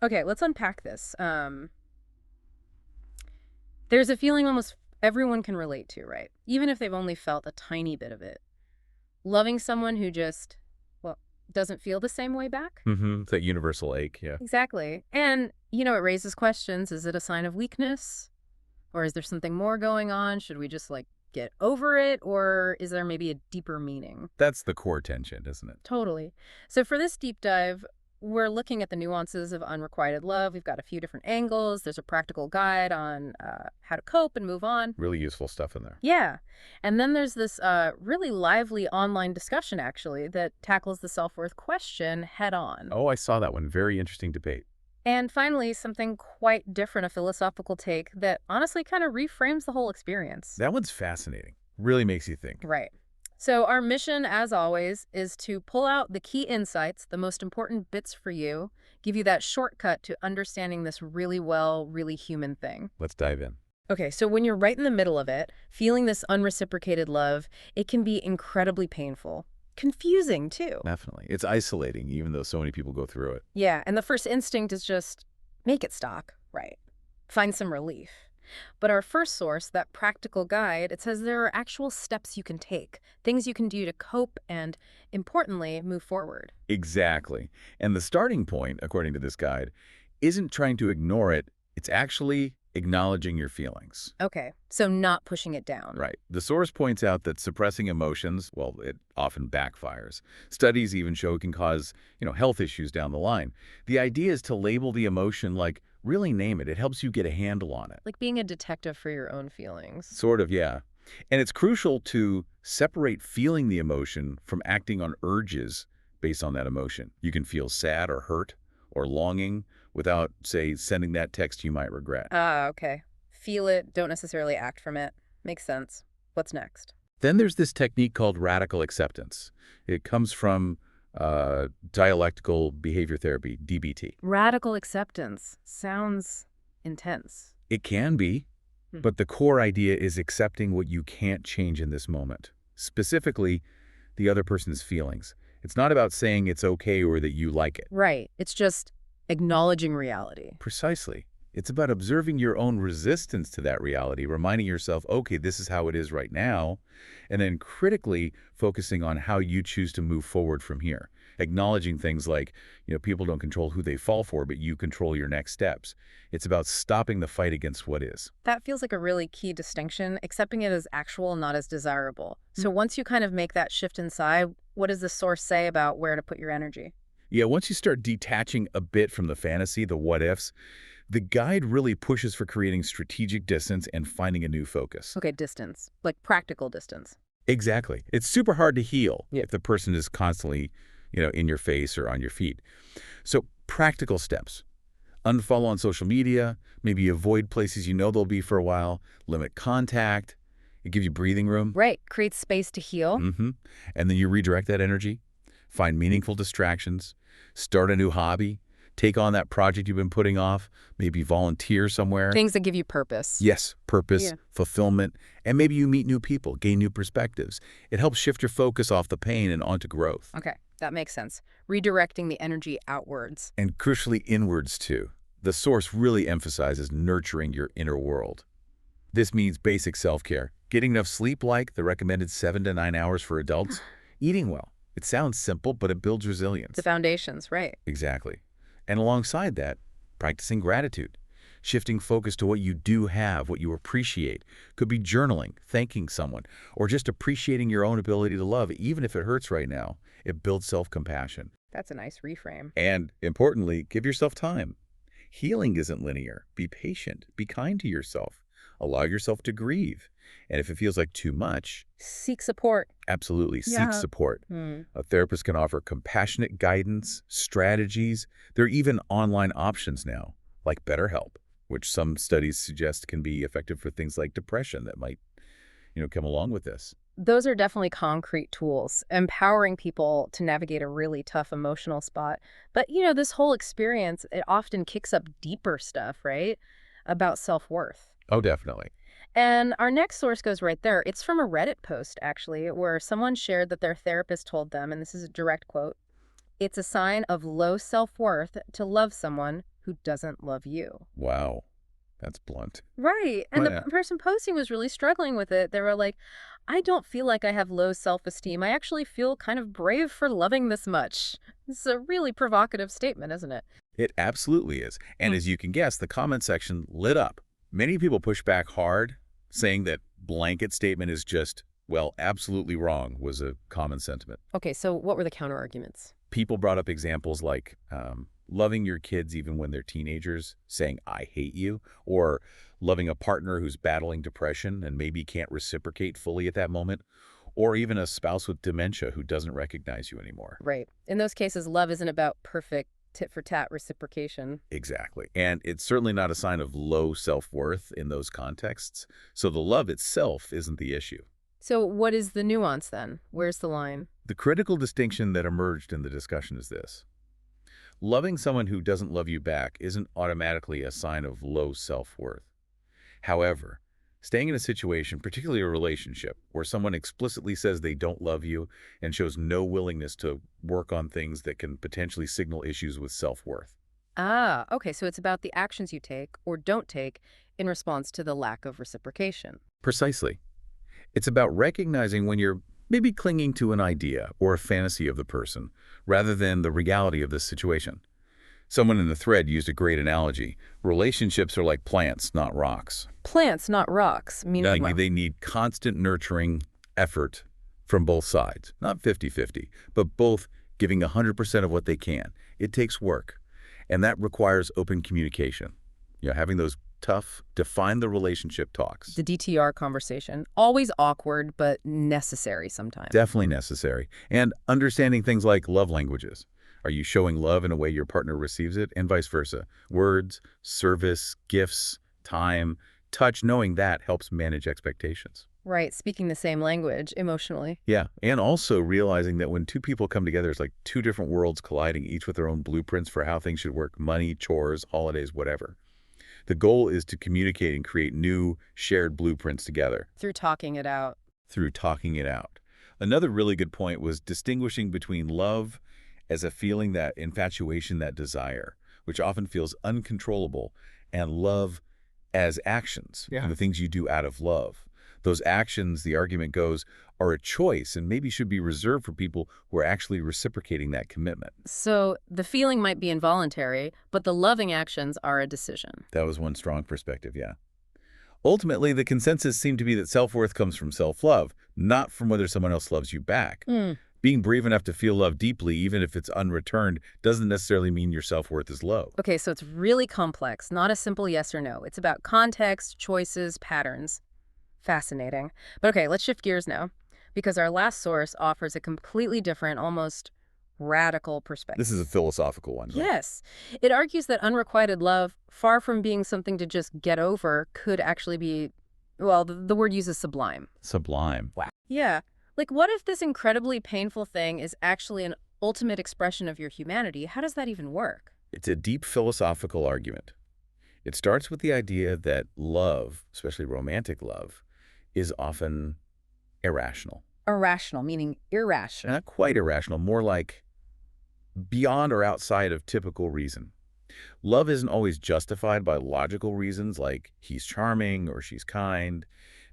Okay, let's unpack this. There's a feeling almost everyone can relate to, right? Even if they've only felt a tiny bit of it. Loving someone who just, well, doesn't feel the same way back? Mm-hmm. It's that universal ache, yeah. Exactly. And, it raises questions. Is it a sign of weakness? Or is there something more going on? Should we just, get over it? Or is there maybe a deeper meaning? That's the core tension, isn't it? Totally. So for this deep dive, we're looking at the nuances of unrequited love. We've got a few different angles. There's a practical guide on how to cope and move on. Really useful stuff in there. Yeah. And then there's this really lively online discussion, actually, that tackles the self-worth question head on. Oh, I saw that one. Very interesting debate. And finally, something quite different, a philosophical take that honestly kind of reframes the whole experience. That one's fascinating. Really makes you think. Right. So our mission, as always, is to pull out the key insights, the most important bits for you, give you that shortcut to understanding this really human thing. Let's dive in. Okay, so when you're right in the middle of it, feeling this unreciprocated love, it can be incredibly painful. Confusing, too. Definitely. It's isolating, even though so many people go through it. Yeah, and the first instinct is just make it stop, right? Find some relief. But our first source, that practical guide, it says there are actual steps you can take, things you can do to cope and, importantly, move forward. Exactly. And the starting point, according to this guide, isn't trying to ignore it. It's actually acknowledging your feelings. Okay, so not pushing it down. Right. The source points out that suppressing emotions, well, it often backfires. Studies even show it can cause, health issues down the line. The idea is to label the emotion, like really name it. It helps you get a handle on it. Like being a detective for your own feelings. Sort of, yeah. And it's crucial to separate feeling the emotion from acting on urges based on that emotion. You can feel sad or hurt or longing without, say, sending that text you might regret. Ah, okay. Feel it, don't necessarily act from it. Makes sense. What's next? Then there's this technique called radical acceptance. It comes from dialectical behavior therapy, DBT. Radical acceptance. Sounds intense. It can be, Hmm. but the core idea is accepting what you can't change in this moment, specifically the other person's feelings. It's not about saying it's okay or that you like it. Right. It's just acknowledging reality. Precisely. It's about observing your own resistance to that reality, reminding yourself, okay, this is how it is right now, and then critically focusing on how you choose to move forward from here. Acknowledging things like, people don't control who they fall for, but you control your next steps. It's about stopping the fight against what is. That feels like a really key distinction, accepting it as actual, not as desirable. So once you kind of make that shift inside, what does the source say about where to put your energy? Yeah, once you start detaching a bit from the fantasy, the what-ifs, the guide really pushes for creating strategic distance and finding a new focus. Okay, distance, like practical distance. Exactly. It's super hard to heal if the person is constantly, in your face or on your feet. So practical steps. Unfollow on social media, maybe avoid places you know they'll be for a while, limit contact. It gives you breathing room. Right, create space to heal. And then you redirect that energy, find meaningful distractions, start a new hobby, take on that project you've been putting off, maybe volunteer somewhere. Things that give you purpose. Yes, purpose, fulfillment, and maybe you meet new people, gain new perspectives. It helps shift your focus off the pain and onto growth. Okay, that makes sense. Redirecting the energy outwards. And crucially inwards too. The source really emphasizes nurturing your inner world. This means basic self-care, getting enough sleep like the recommended 7 to 9 hours for adults, eating well. It sounds simple, but it builds resilience. The foundations, right. Exactly. And alongside that, practicing gratitude, shifting focus to what you do have, what you appreciate. Could be journaling, thanking someone, or just appreciating your own ability to love, even if it hurts right now. It builds self-compassion. That's a nice reframe. And importantly, give yourself time. Healing isn't linear. Be patient. Be kind to yourself. Allow yourself to grieve. And if it feels like too much, Seek support. absolutely seek support. A therapist can offer compassionate guidance, strategies. There are even online options now, like BetterHelp, which some studies suggest can be effective for things like depression that might, come along with this. Those are definitely concrete tools, empowering people to navigate a really tough emotional spot. But, this whole experience, it often kicks up deeper stuff, right? About self-worth. Oh, definitely. And our next source goes right there. It's from a Reddit post, actually, where someone shared that their therapist told them, and this is a direct quote, "It's a sign of low self-worth to love someone who doesn't love you. Wow, that's blunt. Right. And Well, the yeah. person posting was really struggling with it. They were like, I don't feel like I have low self-esteem. I actually feel kind of brave for loving this much. It's a really provocative statement, isn't it? It absolutely is. And Hmm. as you can guess, the comment section lit up. Many people push back hard, saying that blanket statement is just, well, absolutely wrong, was a common sentiment. Okay, so what were the counter arguments? People brought up examples like loving your kids even when they're teenagers, saying, I hate you, or loving a partner who's battling depression and maybe can't reciprocate fully at that moment, or even a spouse with dementia who doesn't recognize you anymore. Right. In those cases, love isn't about perfect tit for tat reciprocation. Exactly. And it's certainly not a sign of low self-worth in those contexts. So the love itself isn't the issue. So what is the nuance then? Where's the line? The critical distinction that emerged in the discussion is this. Loving someone who doesn't love you back isn't automatically a sign of low self-worth. However, staying in a situation, particularly a relationship, where someone explicitly says they don't love you and shows no willingness to work on things that can potentially signal issues with self-worth. Ah, okay, so it's about the actions you take or don't take in response to the lack of reciprocation. Precisely. It's about recognizing when you're maybe clinging to an idea or a fantasy of the person rather than the reality of the situation. Someone in the thread used a great analogy. Relationships are like plants, not rocks. Plants, not rocks, meaning Now, they need constant nurturing effort from both sides, not 50-50, but both giving 100% of what they can. It takes work, and that requires open communication. Having those tough, define the relationship talks. the DTR conversation. Always awkward, but necessary sometimes. Definitely necessary. And understanding things like love languages. Are you showing love in a way your partner receives it? And vice versa. Words, service, gifts, time, touch, knowing that helps manage expectations. Right, speaking the same language emotionally. Yeah, and also realizing that when two people come together, it's like two different worlds colliding, each with their own blueprints for how things should work, money, chores, holidays, whatever. The goal is to communicate and create new shared blueprints together Through talking it out. through talking it out. Another really good point was distinguishing between love as a feeling, that infatuation, that desire, which often feels uncontrollable, and love as actions, the things you do out of love. Those actions, the argument goes, are a choice and maybe should be reserved for people who are actually reciprocating that commitment. So the feeling might be involuntary, but the loving actions are a decision. That was one strong perspective, yeah. Ultimately, the consensus seemed to be that self-worth comes from self-love, not from whether someone else loves you back. Mm. Being brave enough to feel love deeply, even if it's unreturned, doesn't necessarily mean your self-worth is low. Okay, so it's really complex, not a simple yes or no. It's about context, choices, patterns. Fascinating. But okay, let's shift gears now, because our last source offers a completely different, almost radical perspective. This is a philosophical one, right? Yes. It argues that unrequited love, far from being something to just get over, could actually be, well, the word uses sublime. Sublime. Yeah. Like, what if this incredibly painful thing is actually an ultimate expression of your humanity? How does that even work? It's a deep philosophical argument. It starts with the idea that love, especially romantic love, is often irrational. Irrational, meaning irrational. Not quite irrational, more like beyond or outside of typical reason. Love isn't always justified by logical reasons like he's charming or she's kind.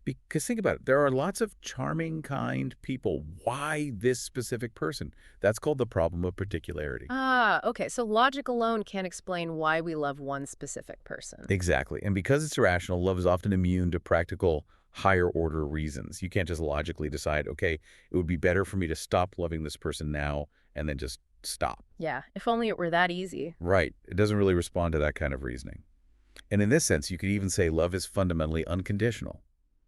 Because think about it, there are lots of charming, kind people. Why this specific person? That's called the problem of particularity. Ah, okay. So logic alone can't explain why we love one specific person. Exactly. And because it's irrational, love is often immune to practical, higher order reasons. You can't just logically decide, okay, it would be better for me to stop loving this person now and then just stop. Yeah, if only it were that easy. Right. It doesn't really respond to that kind of reasoning. And in this sense, you could even say love is fundamentally unconditional.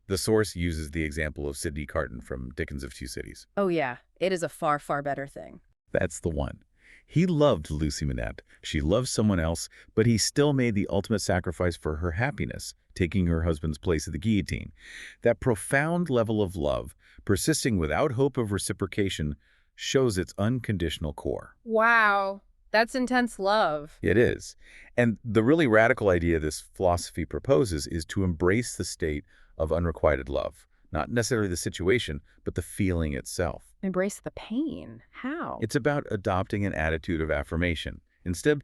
The source uses the example of Sidney Carton from Dickens of Two Cities. Oh yeah, it is a far, far better thing. That's the one. He loved Lucy Manette. She loved someone else, but he still made the ultimate sacrifice for her happiness, taking her husband's place at the guillotine. That profound level of love, persisting without hope of reciprocation, shows its unconditional core. Wow, that's intense love. It is. And the really radical idea this philosophy proposes is to embrace the state of unrequited love. Not necessarily the situation, but the feeling itself. Embrace the pain. How? It's about adopting an attitude of affirmation. Instead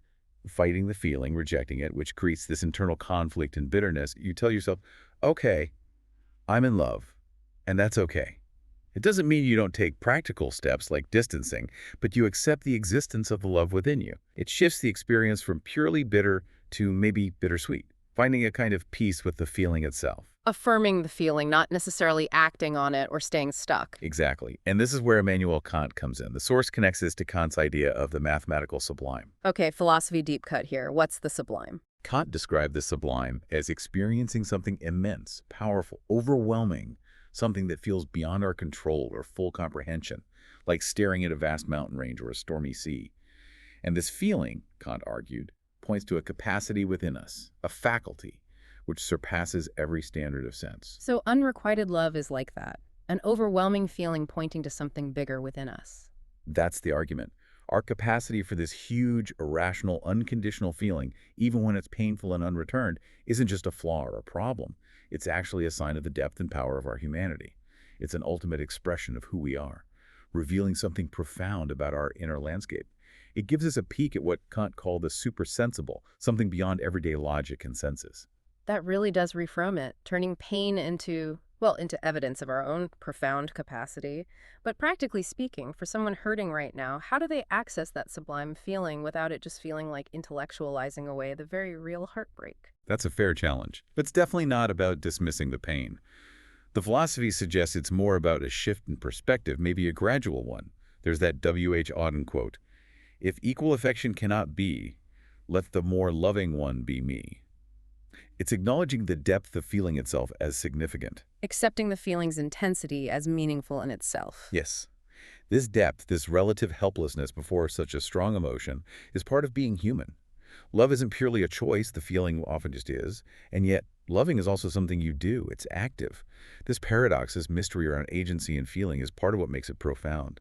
fighting the feeling, rejecting it, which creates this internal conflict and bitterness, you tell yourself, okay, I'm in love, and that's okay. It doesn't mean you don't take practical steps like distancing, but you accept the existence of the love within you. It shifts the experience from purely bitter to maybe bittersweet, finding a kind of peace with the feeling itself. Affirming the feeling, not necessarily acting on it or staying stuck. Exactly. And this is where Immanuel Kant comes in. The source connects this to Kant's idea of the mathematical sublime. Okay, philosophy deep cut here. What's the sublime? Kant described the sublime as experiencing something immense, powerful, overwhelming, something that feels beyond our control or full comprehension, like staring at a vast mountain range or a stormy sea. And this feeling, Kant argued, points to a capacity within us, a faculty, which surpasses every standard of sense. So unrequited love is like that, an overwhelming feeling pointing to something bigger within us. That's the argument. Our capacity for this huge, irrational, unconditional feeling, even when it's painful and unreturned, isn't just a flaw or a problem. It's actually a sign of the depth and power of our humanity. It's an ultimate expression of who we are, revealing something profound about our inner landscape. It gives us a peek at what Kant called the supersensible, something beyond everyday logic and senses. That really does reframe it, turning pain into, well, into evidence of our own profound capacity. But practically speaking, for someone hurting right now, how do they access that sublime feeling without it just feeling like intellectualizing away the very real heartbreak? That's a fair challenge, but it's definitely not about dismissing the pain. The philosophy suggests it's more about a shift in perspective, maybe a gradual one. There's that W.H. Auden quote, "If equal affection cannot be, let the more loving one be me." It's acknowledging the depth of feeling itself as significant. Accepting the feeling's intensity as meaningful in itself. Yes. This depth, this relative helplessness before such a strong emotion, is part of being human. Love isn't purely a choice, the feeling often just is, and yet loving is also something you do. It's active. This paradox, this mystery around agency and feeling is part of what makes it profound.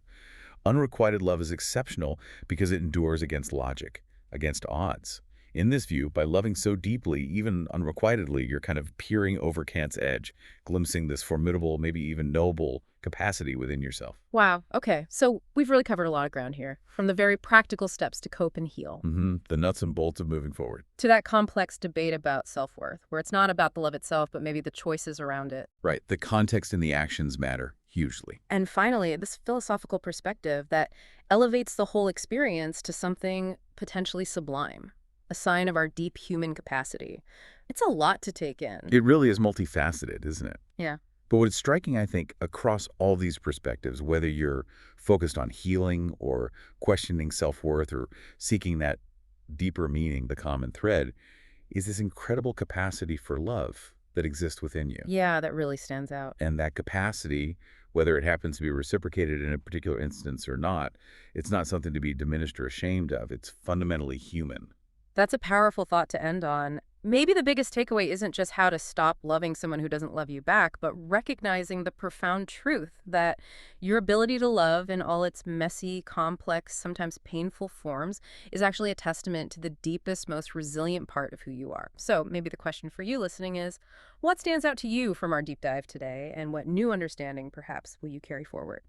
Unrequited love is exceptional because it endures against logic, against odds. In this view, by loving so deeply, even unrequitedly, you're kind of peering over Kant's edge, glimpsing this formidable, maybe even noble capacity within yourself. Wow, okay. So we've really covered a lot of ground here, from the very practical steps to cope and heal, The nuts and bolts of moving forward. to that complex debate about self-worth, where it's not about the love itself, but maybe the choices around it. Right. The context and the actions matter hugely. And finally, this philosophical perspective that elevates the whole experience to something potentially sublime, a sign of our deep human capacity. It's a lot to take in. It really is multifaceted, isn't it? Yeah. But what's striking, I think, across all these perspectives, whether you're focused on healing or questioning self-worth or seeking that deeper meaning, the common thread, is this incredible capacity for love that exists within you. Yeah, that really stands out. And that capacity, whether it happens to be reciprocated in a particular instance or not, it's not something to be diminished or ashamed of. It's fundamentally human. That's a powerful thought to end on. Maybe the biggest takeaway isn't just how to stop loving someone who doesn't love you back, but recognizing the profound truth that your ability to love in all its messy, complex, sometimes painful forms is actually a testament to the deepest, most resilient part of who you are. So maybe the question for you listening is, what stands out to you from our deep dive today, and what new understanding, perhaps, will you carry forward?